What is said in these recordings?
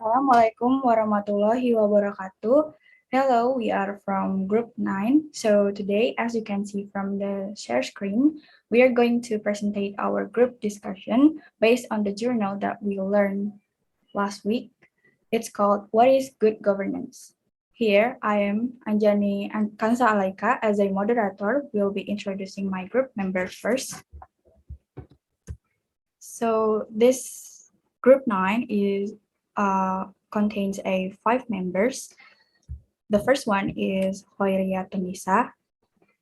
Assalamualaikum warahmatullahi wabarakatuh. Hello, we are from Group 9. So today, as you can see from the share screen, we are going to present our group discussion based on the journal that we learned last week. It's called What is Good Governance? Here, I am Anjani and Khansa Alaika as a moderator will be introducing my group members first. So this group 9 is contains 5 members. The first one is Khoiriyatun Nisa.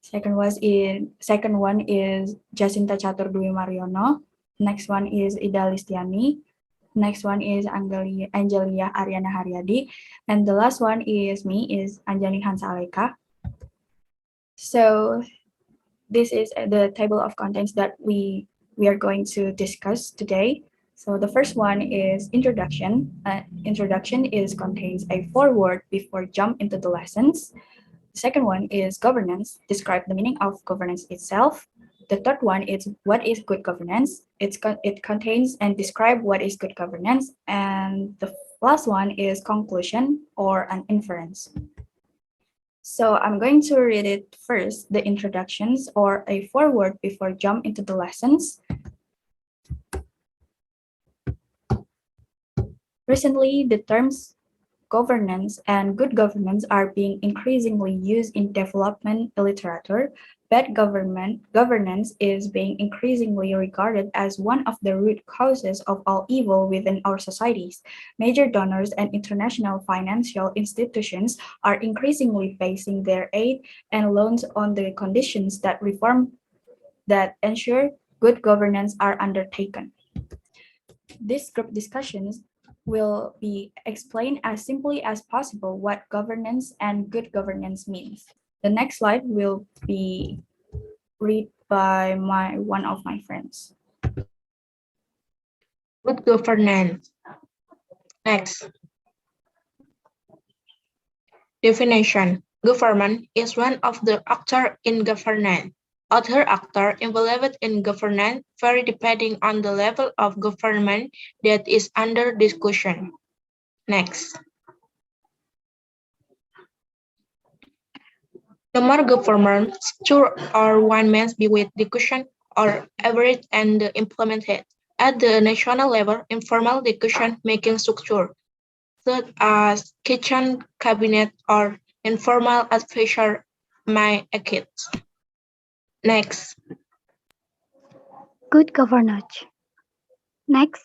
Second one is Jasinta Catur Maryono. Next one is Listiani. Next one is Angelia Ariana Haryadi. And the last one is me, is Anjani Alaika. So this is the table of contents that we are going to discuss today. So the first one is introduction. Introduction contains a foreword before jump into the lessons. The second one is governance, describe the meaning of governance itself. The third one is what is good governance. It contains and describe what is good governance. And the last one is conclusion or an inference. So I'm going to read it first, the introductions or a foreword before jump into the lessons. Recently, the terms governance and good governance are being increasingly used in development literature. Bad governance is being increasingly regarded as one of the root causes of all evil within our societies. Major donors and international financial institutions are increasingly basing their aid and loans on the conditions that ensure good governance are undertaken. These group discussions will be explained as simply as possible what governance and good governance means. The next slide will be read by one of my friends. Good governance. Next. Definition. Government is one of the actors in governance. Other actors involved in governance vary depending on the level of government that is under discussion. Next. The more government structure or one must be with discussion or average and implemented. At the national level, informal decision-making structure, such as kitchen cabinet or informal advisor may exist. Next. Good governance. Next.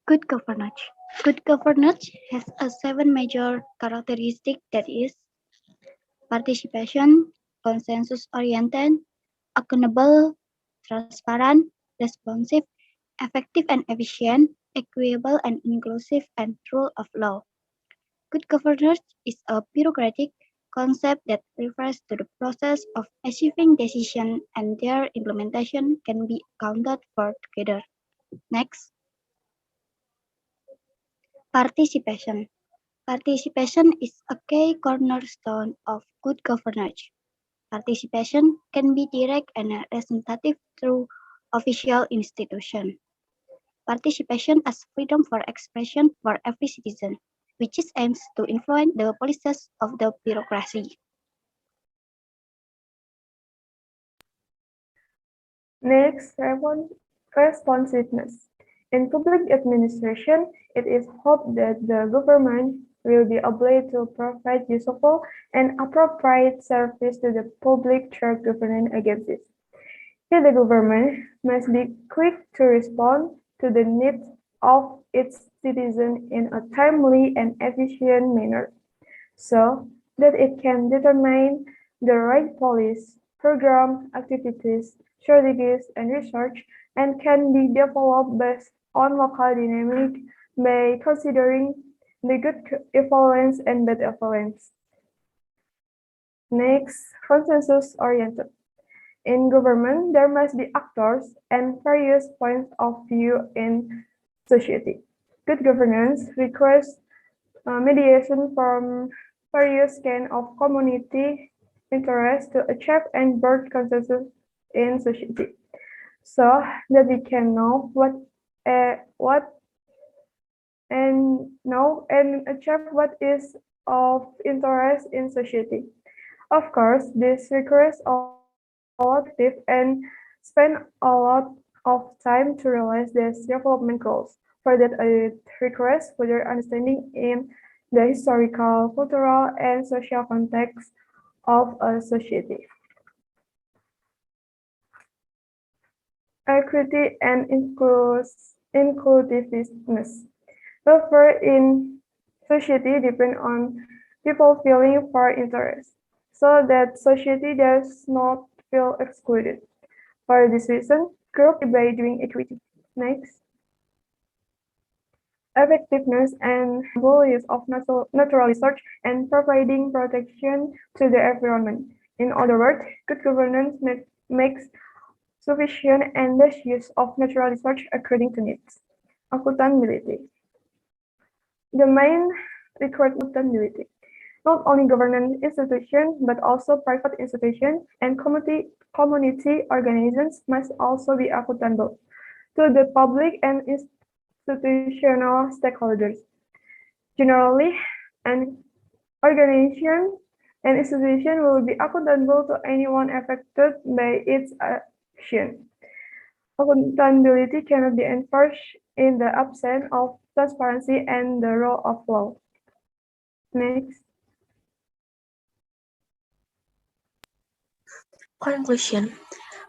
Good governance. Good governance has 7 major characteristics, that is participation, consensus-oriented, accountable, transparent, responsive, effective and efficient, equitable and inclusive, and rule of law. Good governance is a bureaucratic concept that refers to the process of achieving decisions and their implementation can be accounted for together. Next. Participation. Participation is a key cornerstone of good governance. Participation can be direct and representative through official institutions. Participation as freedom for expression for every citizen, which aims to influence the policies of the bureaucracy. Next, responsiveness. In public administration, it is hoped that the government will be able to provide useful and appropriate service to the public through governance agencies. Here, the government must be quick to respond to the needs of its citizens in a timely and efficient manner, so that it can determine the right policy, program, activities, strategies, and research, and can be developed based on local dynamics by considering the good influence and bad influence. Next, consensus-oriented. In government, there must be actors and various points of view in society. Good governance requires mediation from various kinds of community interests to achieve and build consensus in society, so that we can know what And check what is of interest in society. Of course, this requires a lot active and spend a lot of time to realize these development goals. For that, it requires further understanding in the historical, cultural, and social context of a society. Equity and inclusiveness. Welfare in society depend on people feeling for interest, so that society does not feel excluded. For this reason, group by doing equity. Next, effectiveness and use of natural resource and providing protection to the environment. In other words, good governance makes sufficient and less use of natural resource according to needs. Accountability. The main required accountability. Not only government institutions, but also private institutions and community organizations must also be accountable to the public and institutional stakeholders. Generally, an organization and institution will be accountable to anyone affected by its action. Accountability cannot be enforced in the absence of transparency and the rule of law. Next. Conclusion.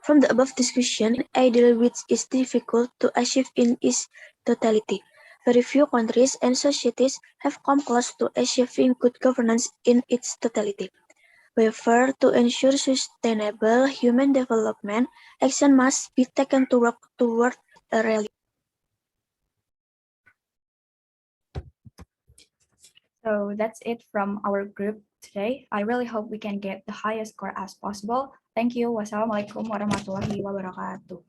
From the above discussion, ideal which is difficult to achieve in its totality. Very few countries and societies have come close to achieving good governance in its totality. However, to ensure sustainable human development, action must be taken to work toward a reality. So that's it from our group today. I really hope we can get the highest score as possible. Thank you. Wassalamualaikum warahmatullahi wabarakatuh.